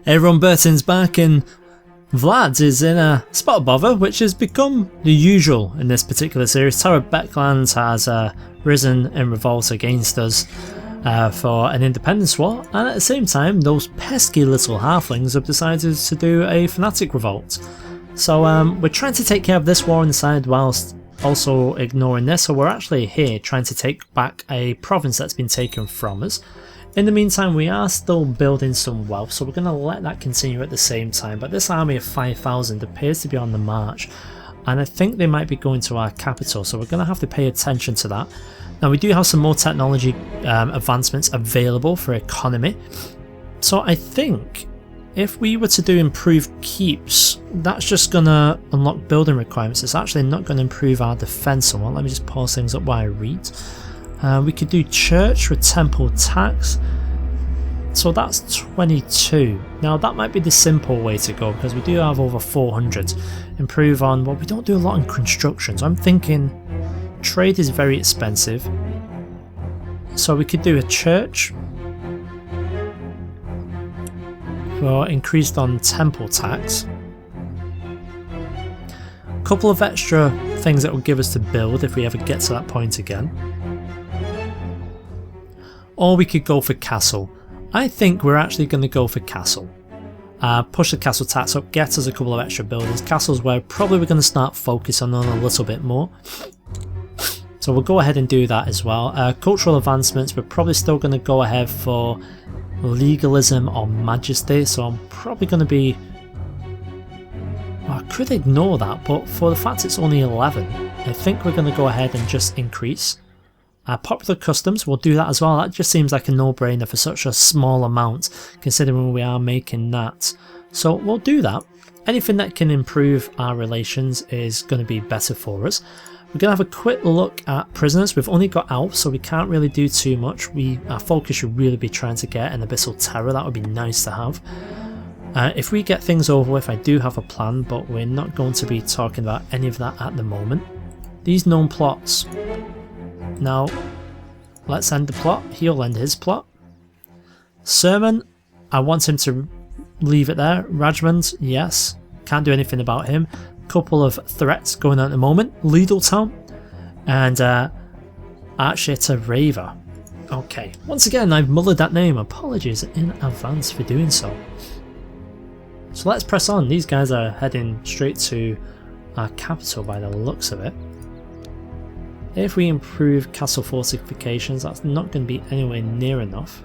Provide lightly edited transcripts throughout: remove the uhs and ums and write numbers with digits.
Hey everyone, Burton's back and Vlad is in a spot of bother, which has become the usual in this particular series. Tower of Becklands has risen in revolt against us for an independence war, and at the same time those pesky little halflings have decided to do a fanatic revolt. So we're trying to take care of this war on the side whilst also ignoring this, so we're actually here trying to take back a province that's been taken from us. In the meantime, we are still building some wealth, so we're going to let that continue at the same time, but this army of 5,000 appears to be on the march, and I think they might be going to our capital, so we're going to have to pay attention to that. Now we do have some more technology advancements available for economy, so I think if we were to do improved keeps, that's just going to unlock building requirements. It's actually not going to improve our defense somewhat. Let me just pause things up while I read. We could do church with temple tax, so that's 22. Now that might be the simple way to go because we do have over 400. Improve on, well, we don't do a lot in construction, so I'm thinking trade is very expensive, so we could do a church for increased on temple tax. A couple of extra things that will give us to build if we ever get to that point again. Or we could go for castle. I think we're actually going to go for castle. Push the castle tax up, get us a couple of extra buildings. Castles where probably we're going to start focusing on a little bit more. So we'll go ahead and do that as well. Cultural advancements, we're probably still going to go ahead for legalism or majesty. So I'm probably going to be... Well, I could ignore that, but for the fact it's only 11, I think we're going to go ahead and just increase. Popular customs, we'll do that as well. That just seems like a no-brainer for such a small amount, considering we are making that. So we'll do that. Anything that can improve our relations is going to be better for us. We're going to have a quick look at prisoners. We've only got Alps, so we can't really do too much. Our focus should really be trying to get an Abyssal Terror. That would be nice to have. If we get things over with, I do have a plan, but we're not going to be talking about any of that at the moment. These known plots. Now, let's end the plot. He'll end his plot. Sermon, I want him to leave it there. Rajmund, yes. Can't do anything about him. Couple of threats going on at the moment. Lidltown and Archita Raver. Okay, once again, I've mullered that name. Apologies in advance for doing so. So let's press on. These guys are heading straight to our capital by the looks of it. If we improve castle fortifications, that's not going to be anywhere near enough.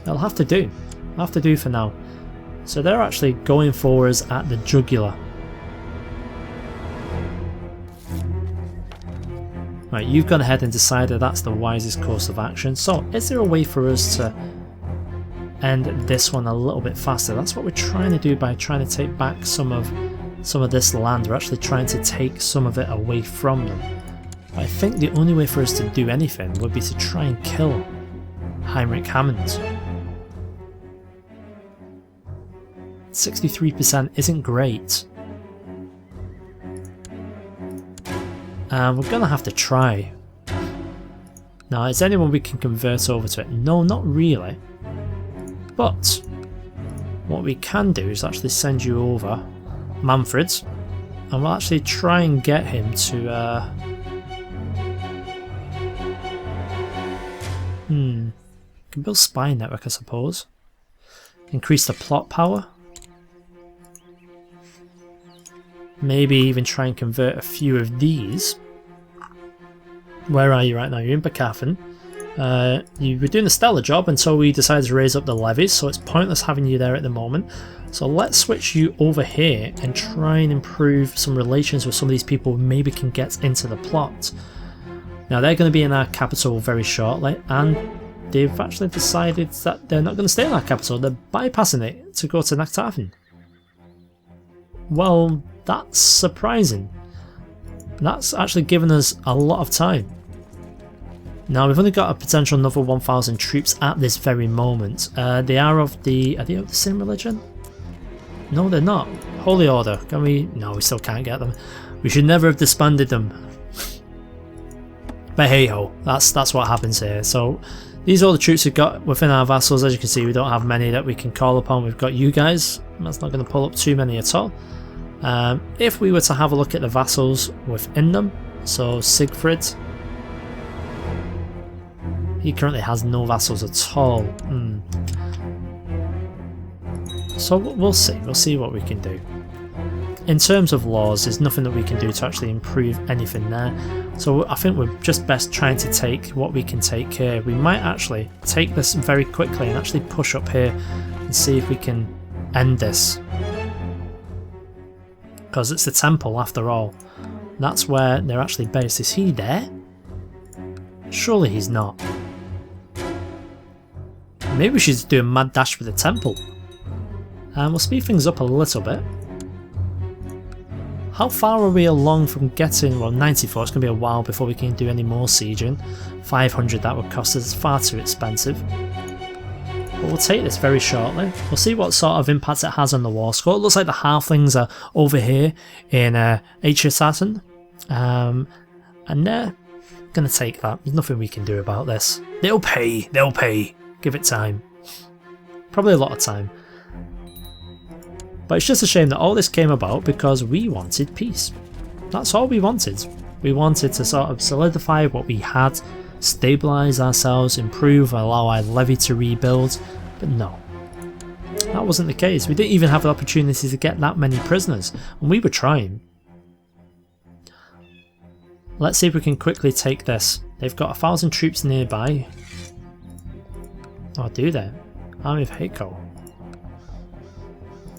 That'll have to do. Have to do for now. So they're actually going for us at the jugular. Right, you've gone ahead and decided that's the wisest course of action. So is there a way for us to end this one a little bit faster? That's what we're trying to do by trying to take back some of this land. We're actually trying to take some of it away from them. I think the only way for us to do anything would be to try and kill Heinrich Hammond. 63% isn't great. And we're gonna have to try. Now, is anyone we can convert over to it? No, not really. But what we can do is actually send you over Manfred, and we'll actually try and get him to can build spy network, I suppose. Increase the plot power. Maybe even try and convert a few of these. Where are you right now? You're in Gavin. You were doing a stellar job until we decided to raise up the levies, so it's pointless having you there at the moment. So let's switch you over here and try and improve some relations with some of these people who maybe can get into the plot. Now they're going to be in our capital very shortly, and they've actually decided that they're not going to stay in our capital. They're bypassing it to go to Nachthaven. Well, that's surprising. That's actually given us a lot of time. Now we've only got a potential another 1,000 troops at this very moment. They are of the same religion? No, they're not. Holy Order. Can we? No, we still can't get them. We should never have disbanded them. But hey ho, that's what happens here. So these are all the troops we've got within our vassals. As you can see, we don't have many that we can call upon. We've got you guys. That's not going to pull up too many at all. If we were to have a look at the vassals within them, so Siegfried, he currently has no vassals at all. So we'll see what we can do. In terms of laws, there's nothing that we can do to actually improve anything there. So I think we're just best trying to take what we can take here. We might actually take this very quickly and actually push up here and see if we can end this. Because it's the temple after all. That's where they're actually based. Is he there? Surely he's not. Maybe we should do a mad dash for the temple. And we'll speed things up a little bit. How far are we along from getting, well, 94, it's going to be a while before we can do any more sieging. 500, that would cost us far too expensive. But we'll take this very shortly. We'll see what sort of impact it has on the war score. It looks like the halflings are over here in Assassin. And they're going to take that. There's nothing we can do about this. They'll pay. Give it time. Probably a lot of time. But it's just a shame that all this came about because we wanted peace. That's all we wanted. We wanted to sort of solidify what we had, stabilise ourselves, improve, allow our levy to rebuild, but no. That wasn't the case. We didn't even have the opportunity to get that many prisoners, and we were trying. Let's see if we can quickly take this. They've got 1,000 troops nearby. Oh, do they? Army of Heiko.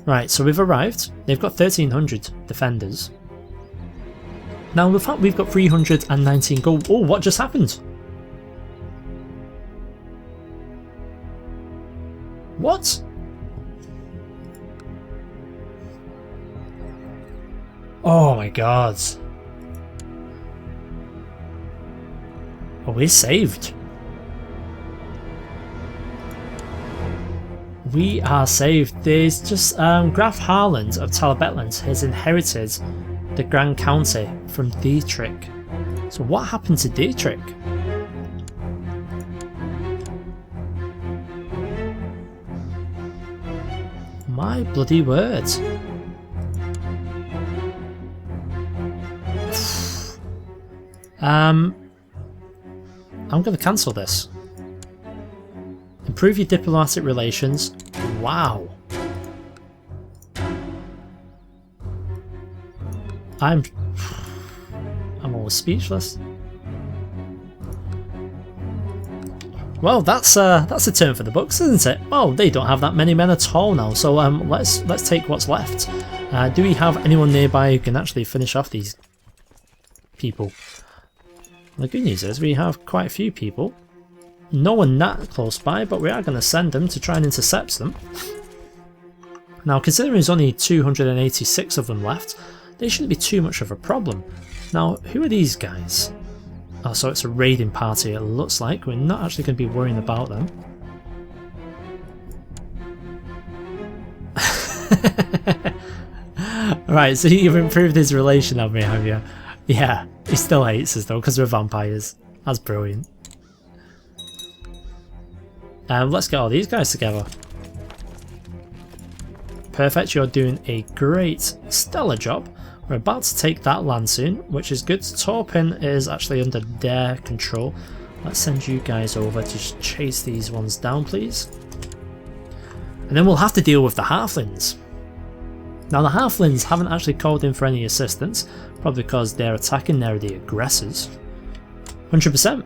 Right, so we've arrived. They've got 1,300 defenders. Now, the fact we've got 319 gold. Oh, what just happened? What? Oh my god. Oh, we're saved. We are saved. There's just Graf Harland of Talabetland has inherited the Grand County from Dietrich. So what happened to Dietrich? My bloody word. I'm going to cancel this. Improve your diplomatic relations. Wow. I'm almost speechless. Well, that's a turn for the books, isn't it? Well, they don't have that many men at all now, so let's take what's left. Do we have anyone nearby who can actually finish off these people? The good news is we have quite a few people. No one that close by, but we are going to send them to try and intercept them. Now, considering there's only 286 of them left, they shouldn't be too much of a problem. Now, who are these guys? Oh, so it's a raiding party, it looks like. We're not actually going to be worrying about them. Right, so you've improved his relation on me, have you? Yeah, he still hates us though, because we're vampires. That's brilliant. Let's get all these guys together. Perfect, you're doing a great, stellar job. We're about to take that land soon, which is good. Torpin is actually under their control. Let's send you guys over to just chase these ones down, please. And then we'll have to deal with the halflings. Now the halflings haven't actually called in for any assistance, probably because they're attacking, they're the aggressors. 100%.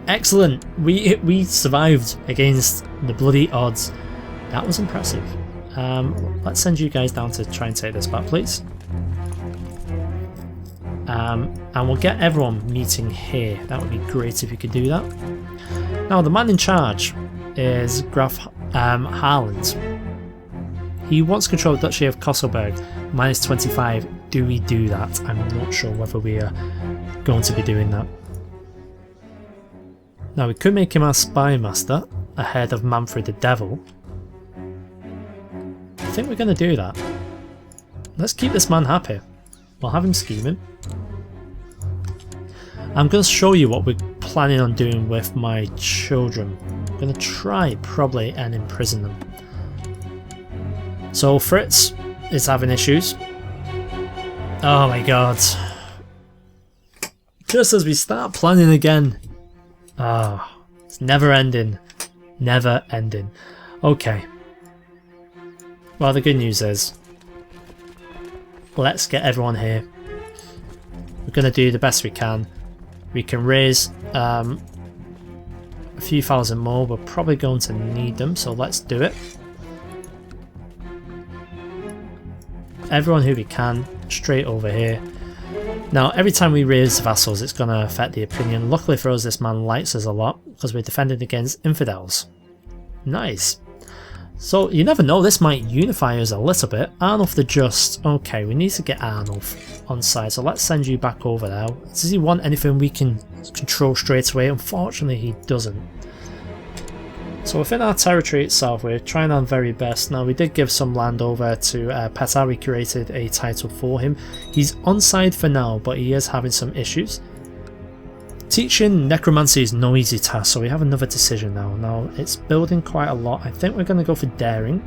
Excellent! We survived against the bloody odds. That was impressive. Let's send you guys down to try and take this back, please. And we'll get everyone meeting here. That would be great if you could do that. Now the man in charge is Graf Harland. He wants control of the Duchy of Kosselberg, minus 25. Do we do that? I'm not sure whether we are going to be doing that. Now we could make him our spy master ahead of Manfred the Devil. I think we're going to do that. Let's keep this man happy. We'll have him scheming. I'm going to show you what we're planning on doing with my children. I'm going to try probably and imprison them. So Fritz is having issues. Oh my god. Just as we start planning again. Ah, oh, it's never ending. Never ending. Okay. Well, the good news is, let's get everyone here. We're going to do the best we can. We can raise a few thousand more. We're probably going to need them, so let's do it. Everyone who we can, straight over here. Now, every time we raise vassals, it's going to affect the opinion. Luckily for us, this man likes us a lot because we're defending against infidels. Nice. So, you never know, this might unify us a little bit. Arnulf the Just. Okay, we need to get Arnulf on side, so let's send you back over there. Does he want anything we can control straight away? Unfortunately, he doesn't. So within our territory itself, we're trying our very best. Now, we did give some land over to Petar. We created a title for him. He's on side for now, but he is having some issues. Teaching necromancy is no easy task, so we have another decision now. Now, it's building quite a lot. I think we're going to go for daring.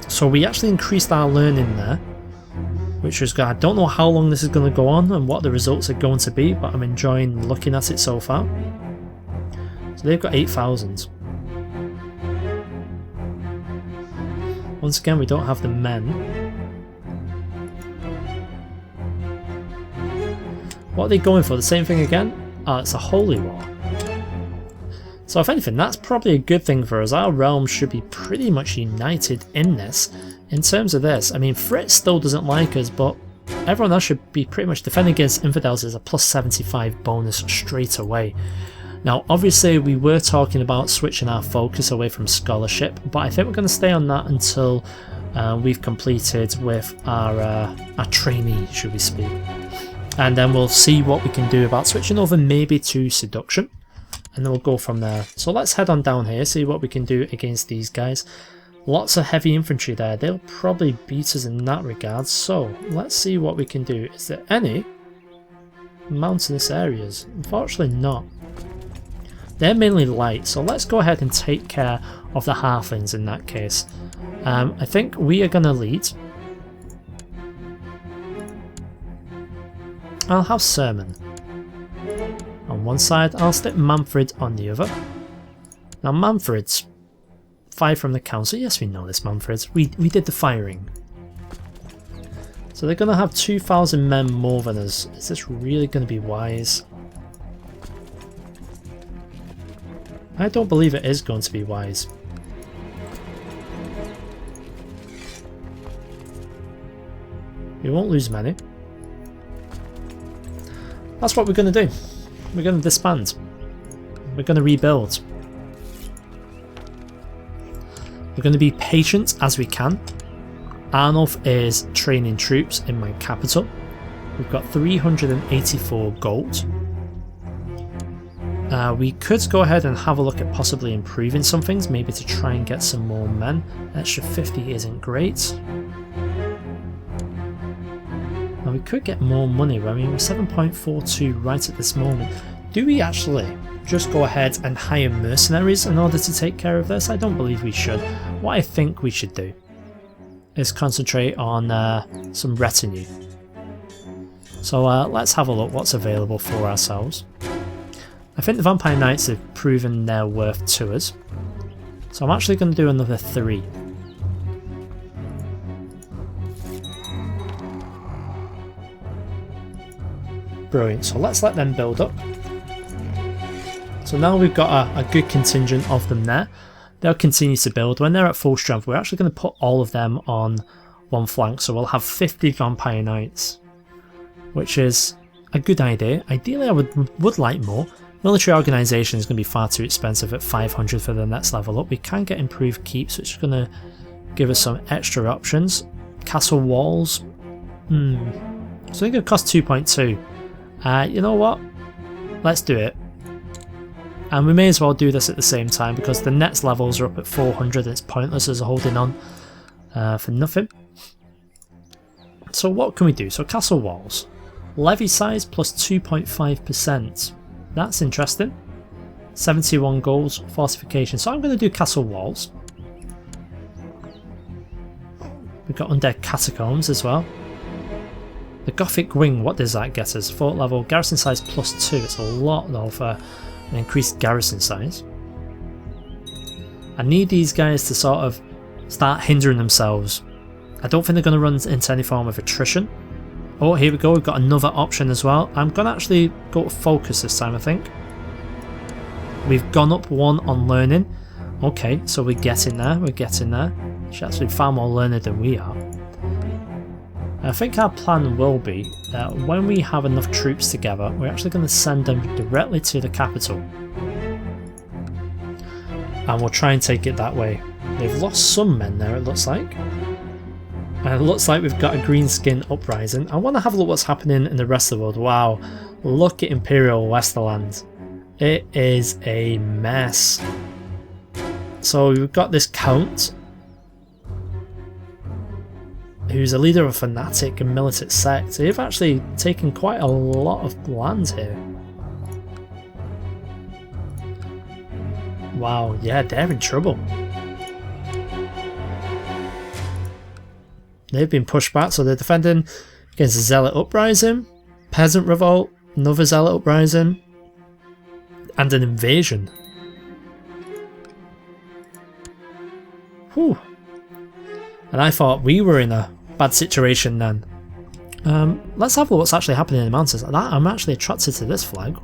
So we actually increased our learning there, which is good. I don't know how long this is going to go on and what the results are going to be, but I'm enjoying looking at it so far. So they've got 8,000. Once again, we don't have the men. What are they going for? The same thing again? Oh, it's a holy war. So if anything, that's probably a good thing for us. Our realm should be pretty much united in this. In terms of this, I mean, Fritz still doesn't like us, but everyone else should be pretty much defending against infidels is a plus 75 bonus straight away. Now, obviously, we were talking about switching our focus away from scholarship, but I think we're going to stay on that until we've completed with our trainee, should we speak. And then we'll see what we can do about switching over maybe to seduction, and then we'll go from there. So let's head on down here, see what we can do against these guys. Lots of heavy infantry there. They'll probably beat us in that regard, so let's see what we can do. Is there any mountainous areas? Unfortunately not. They're mainly light, so let's go ahead and take care of the halflings in that case. I think we are going to lead. I'll have Sermon on one side, I'll stick Manfred on the other. Now Manfred's 5 from the council. Yes, we know this Manfred. We did the firing. So they're going to have 2,000 men more than us. Is this really going to be wise? I don't believe it is going to be wise. We won't lose many. That's what we're going to do. We're going to disband. We're going to rebuild. We're going to be patient as we can. Arnulf is training troops in my capital. We've got 384 gold. We could go ahead and have a look at possibly improving some things, maybe to try and get some more men. An extra 50 isn't great. Now we could get more money, I mean we're 7.42 right at this moment. Do we actually just go ahead and hire mercenaries in order to take care of this? I don't believe we should. What I think we should do is concentrate on some retinue. So let's have a look what's available for ourselves. I think the Vampire Knights have proven their worth to us. So I'm actually going to do another 3. Brilliant, so let's let them build up. So now we've got a good contingent of them there. They'll continue to build. When they're at full strength, we're actually going to put all of them on one flank. So we'll have 50 Vampire Knights, which is a good idea. Ideally, I would like more. Military organisation is going to be far too expensive at 500 for the next level up. We can get improved keeps, which is going to give us some extra options. Castle walls. So it's going to cost 2.2. You know what? Let's do it. And we may as well do this at the same time because the next levels are up at 400 and it's pointless as holding on for nothing. So what can we do? So castle walls. Levy size plus 2.5%. That's interesting. 71 goals, fortification. So I'm going to do castle walls. We've got undead catacombs as well. The Gothic wing, what does that get us? Fort level, garrison size plus 2. It's a lot though for an increased garrison size. I need these guys to sort of start hindering themselves. I don't think they're going to run into any form of attrition. Oh, here we go, we've got another option as well. I'm going to actually go to focus this time, I think. We've gone up 1 on learning. Okay, so we're getting there, She's actually far more learned than we are. I think our plan will be that when we have enough troops together, we're actually going to send them directly to the capital. And we'll try and take it that way. They've lost some men there, it looks like. And it looks like we've got a greenskin uprising. I want to have a look what's happening in the rest of the world. Wow, look at Imperial Westerland. It is a mess. So we've got this Count, who's a leader of a fanatic and militant sect. They've actually taken quite a lot of land here. Wow, yeah, they're in trouble. They've been pushed back, so they're defending against a Zealot Uprising, Peasant Revolt, another Zealot Uprising, and an invasion. Whew. And I thought we were in a bad situation then. Let's have a look what's actually happening in the mountains. I'm actually attracted to this flag.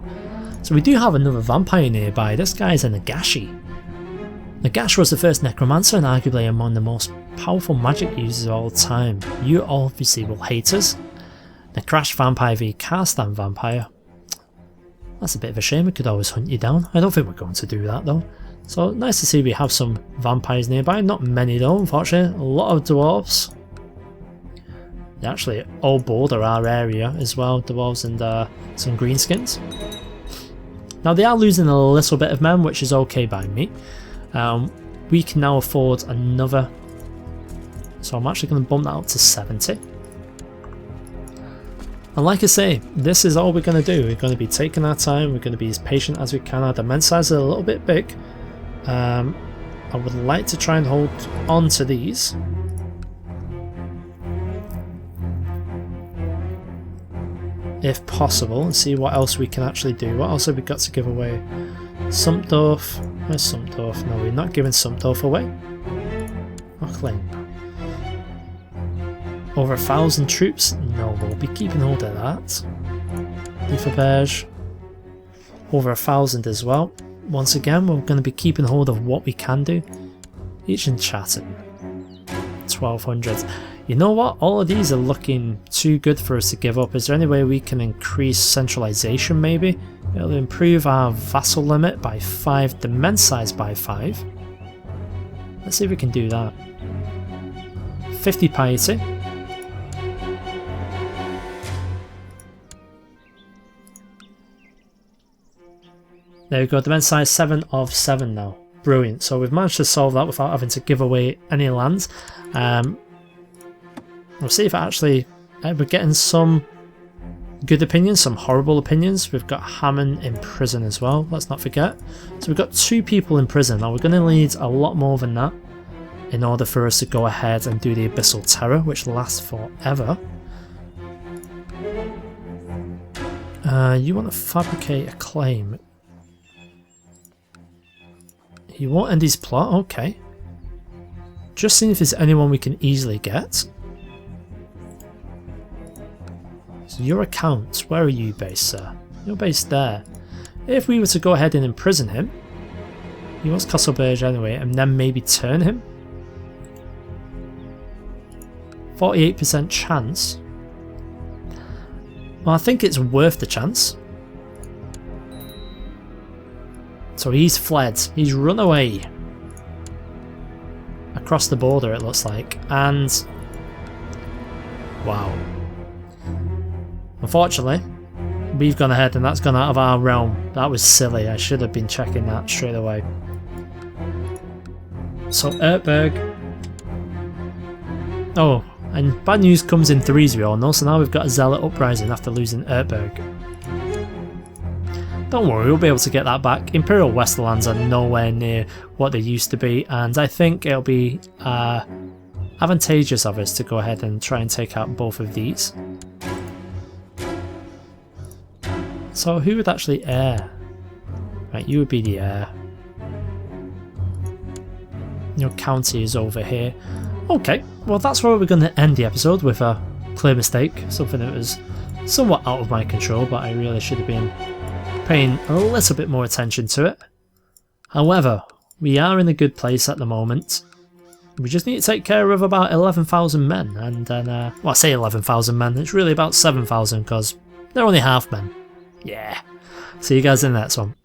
So we do have another vampire nearby. This guy's a Nagashi. Nagash was the first necromancer and arguably among the most powerful magic users of all time. You obviously will hate us. Nagash Vampire v Carstein Vampire. That's a bit of a shame, we could always hunt you down. I don't think we're going to do that though. So nice to see we have some vampires nearby. Not many though, unfortunately. A lot of dwarves. They actually all border our area as well, dwarves and some greenskins. Now they are losing a little bit of men, which is okay by me. We can now afford another, so I'm actually going to bump that up to 70. And like I say, this is all we're going to do. We're going to be taking our time, we're going to be as patient as we can. Our domain size is a little bit big. I would like to try and hold on to these. If possible, and see what else we can actually do. What else have we got to give away? Sumpdorf. Where's Sumpdorf? No, we're not giving Sumpdorf away. Ochling. Over 1,000 troops? No, we'll be keeping hold of that. Lieferberge. Over 1,000 as well. Once again, we're going to be keeping hold of what we can do. Each in Chatham. 1,200. You know what? All of these are looking too good for us to give up. Is there any way we can increase centralization maybe? It'll improve our vassal limit by 5, domain size by 5. Let's see if we can do that. 50 piety. There we go, domain size 7 of 7 now. Brilliant. So we've managed to solve that without having to give away any lands. We'll see if actually we're getting some good opinions, some horrible opinions. We've got Hammond in prison as well, let's not forget. So we've got 2 people in prison. Now we're going to need a lot more than that in order for us to go ahead and do the Abyssal Terror, which lasts forever. You want to fabricate a claim. You won't end his plot? Okay. Just seeing if there's anyone we can easily get. So your account, where are you based, sir? You're based there. If we were to go ahead and imprison him, he wants Castleberg anyway, and then maybe turn him. 48% chance. Well, I think it's worth the chance. So he's fled. He's run away. Across the border, it looks like. And wow. Unfortunately, we've gone ahead and that's gone out of our realm. That was silly. I should have been checking that straight away. So Ertberg. Oh, And bad news comes in threes, we all know, so now we've got a Zealot Uprising after losing Ertberg. Don't worry, we'll be able to get that back. Imperial Westerlands are nowhere near what they used to be, and I think it'll be advantageous of us to go ahead and try and take out both of these. So who would actually heir? Right, you would be the heir. Your county is over here. Okay, well that's where we're going to end the episode, with a clear mistake. Something that was somewhat out of my control, but I really should have been paying a little bit more attention to it. However, we are in a good place at the moment. We just need to take care of about 11,000 men, and then, well, I say 11,000 men, it's really about 7,000 because they're only half men. Yeah. See you guys in the next one.